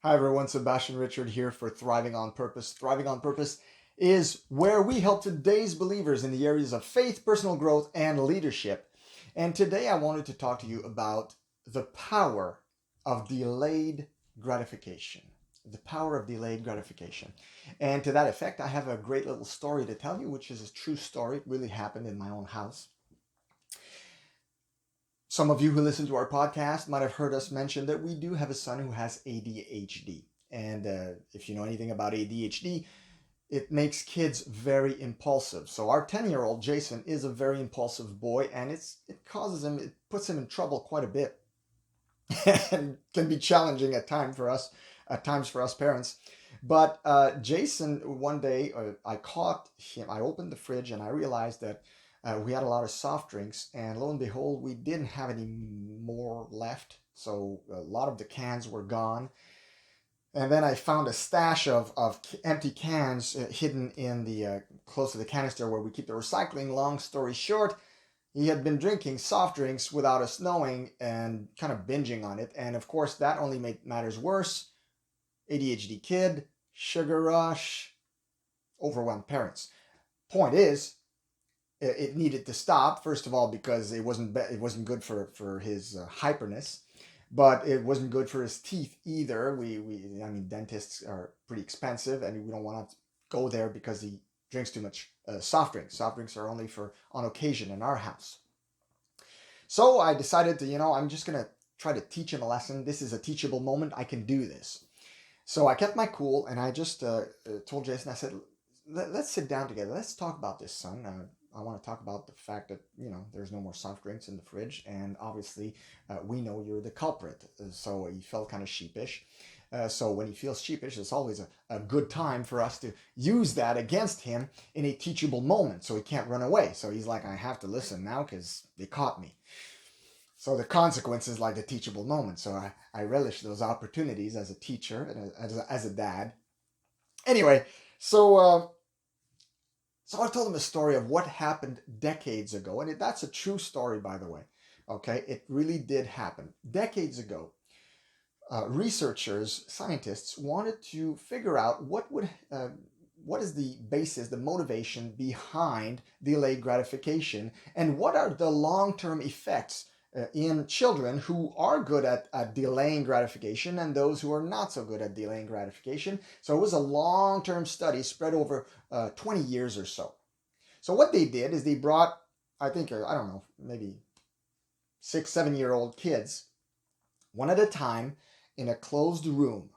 Hi everyone, Sebastien Richard here for Thriving on Purpose. Thriving on Purpose is where we help today's believers in the areas of faith, personal growth, and leadership. And today I wanted to talk to you about the power of delayed gratification. The power of delayed gratification. And to that effect, I have a great little story to tell you, which is a true story. It really happened in my own house. Some of you who listen to our podcast might have heard us mention that we do have a son who has ADHD. And if you know anything about ADHD, it makes kids very impulsive. So our 10-year-old Jason is a very impulsive boy, and it puts him in trouble quite a bit, and can be challenging at times for us parents. But Jason, one day, I caught him. I opened the fridge and I realized that we had a lot of soft drinks, and lo and behold, we didn't have any more left. So a lot of the cans were gone. And then I found a stash of empty cans hidden in the close to the canister where we keep the recycling. Long story short, he had been drinking soft drinks without us knowing and kind of binging on it. And of course, that only made matters worse. ADHD kid, sugar rush, overwhelmed parents. Point is, it needed to stop. First of all, because it wasn't good for his hyperness, but it wasn't good for his teeth either. I mean, dentists are pretty expensive, and we don't want to go there because he drinks too much soft drinks. Soft drinks are only on occasion in our house. So I decided to, I'm just gonna try to teach him a lesson. This is a teachable moment. I can do this. So I kept my cool, and I just told Jason, I said, let's sit down together. Let's talk about this, son. I want to talk about the fact that, there's no more soft drinks in the fridge. And obviously, we know you're the culprit. So he felt kind of sheepish. So when he feels sheepish, it's always a good time for us to use that against him in a teachable moment. So he can't run away. So he's like, I have to listen now because they caught me. So the consequence is like a teachable moment. So I relish those opportunities as a teacher and as a dad. Anyway, so I told him a story of what happened decades ago. And that's a true story, by the way. Okay, it really did happen. Decades ago, scientists wanted to figure out what is the basis, the motivation behind delayed gratification, and what are the long-term effects in children who are good at delaying gratification and those who are not so good at delaying gratification. So it was a long-term study spread over 20 years or so. So what they did is they brought, I think, I don't know, maybe 6, 7-year-old kids, one at a time, in a closed room.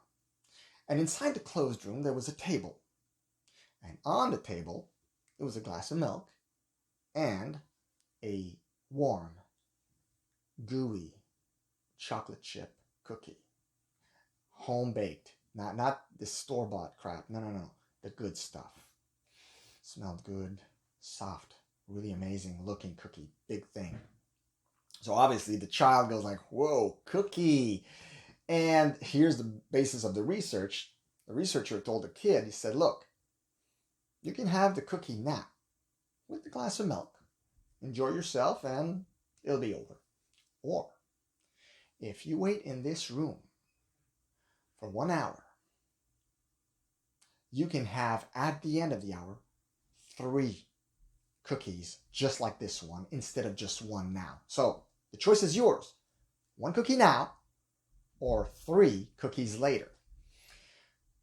And inside the closed room, there was a table. And on the table, there was a glass of milk and a warm, gooey chocolate chip cookie. Home baked. Not the store-bought crap. No. The good stuff. Smelled good, soft, really amazing looking cookie. Big thing. So obviously the child goes like, whoa, cookie. And here's the basis of the research. The researcher told the kid, he said, look, you can have the cookie now with the glass of milk. Enjoy yourself and it'll be over. Or if you wait in this room for 1 hour, you can have, at the end of the hour, 3 cookies just like this one instead of just 1 now. So the choice is yours. 1 cookie now or 3 cookies later.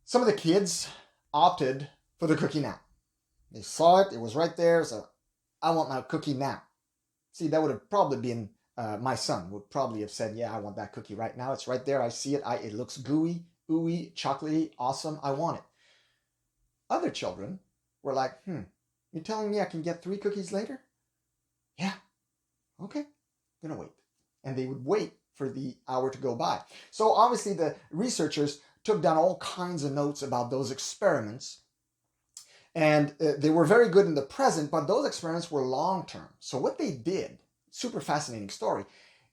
Some of the kids opted for the cookie now. They saw it. It was right there. So I want my cookie now. See, that would have probably been my son would probably have said, yeah, I want that cookie right now. It's right there. I see it. It looks gooey, ooey, chocolatey, awesome. I want it. Other children were like, you're telling me I can get 3 cookies later? Yeah. Okay. I'm going to wait. And they would wait for the hour to go by. So obviously the researchers took down all kinds of notes about those experiments. And they were very good in the present, but those experiments were long-term. So what they did, super fascinating story,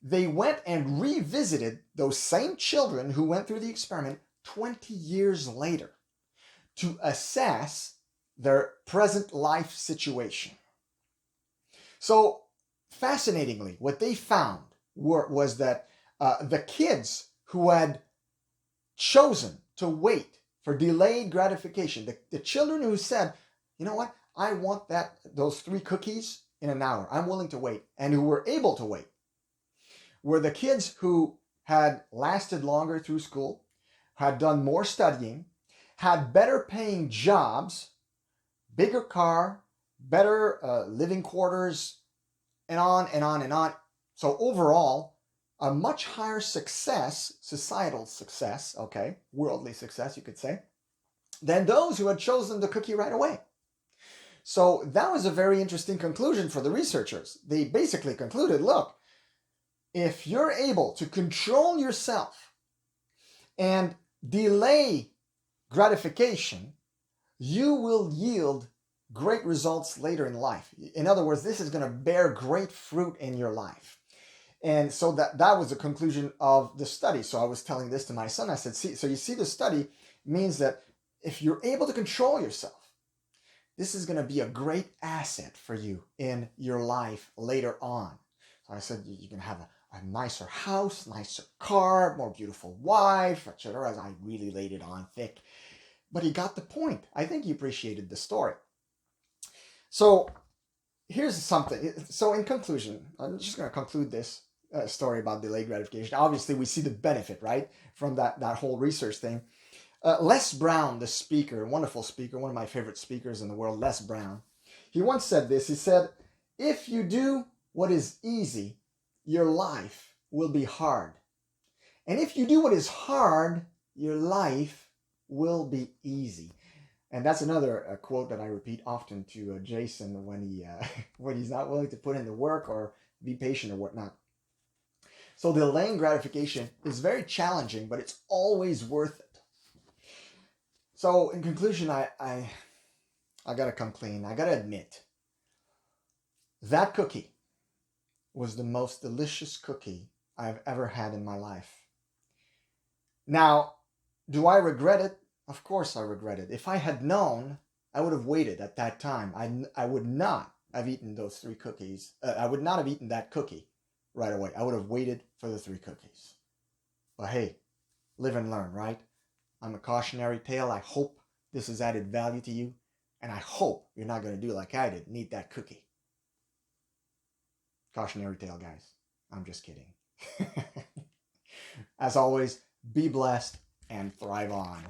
they went and revisited those same children who went through the experiment 20 years later to assess their present life situation. So fascinatingly, what they found was that the kids who had chosen to wait for delayed gratification. The children who said, you know what, I want those 3 cookies in an hour. I'm willing to wait, and who were able to wait, were the kids who had lasted longer through school, had done more studying, had better paying jobs, bigger car, better living quarters, and on and on and on. So overall, a much higher success, societal success, okay, worldly success, you could say, than those who had chosen the cookie right away. So that was a very interesting conclusion for the researchers. They basically concluded, look, if you're able to control yourself and delay gratification, you will yield great results later in life. In other words, this is going to bear great fruit in your life. And so that was the conclusion of the study. So I was telling this to my son. I said, see, so you see, the study means that if you're able to control yourself, this is going to be a great asset for you in your life later on. So I said, you can have a nicer house, nicer car, more beautiful wife, etc. As I really laid it on thick. But he got the point. I think he appreciated the story. So here's something. So in conclusion, I'm just going to conclude this story about delayed gratification. Obviously, we see the benefit, right, from that whole research thing. Les Brown, the speaker, wonderful speaker, one of my favorite speakers in the world, Les Brown, he once said this. He said, if you do what is easy, your life will be hard. And if you do what is hard, your life will be easy. And that's another quote that I repeat often to Jason when he's not willing to put in the work or be patient or whatnot. So delaying gratification is very challenging, but it's always worth it. So in conclusion, I gotta come clean. I gotta admit, that cookie was the most delicious cookie I've ever had in my life. Now, do I regret it? Of course I regret it. If I had known, I would have waited at that time. I would not have eaten those 3 cookies. I would not have eaten that cookie right away. I would have waited for the 3 cookies. But hey, live and learn, right? I'm a cautionary tale. I hope this has added value to you. And I hope you're not going to do like I did and eat that cookie. Cautionary tale, guys. I'm just kidding. As always, be blessed and thrive on.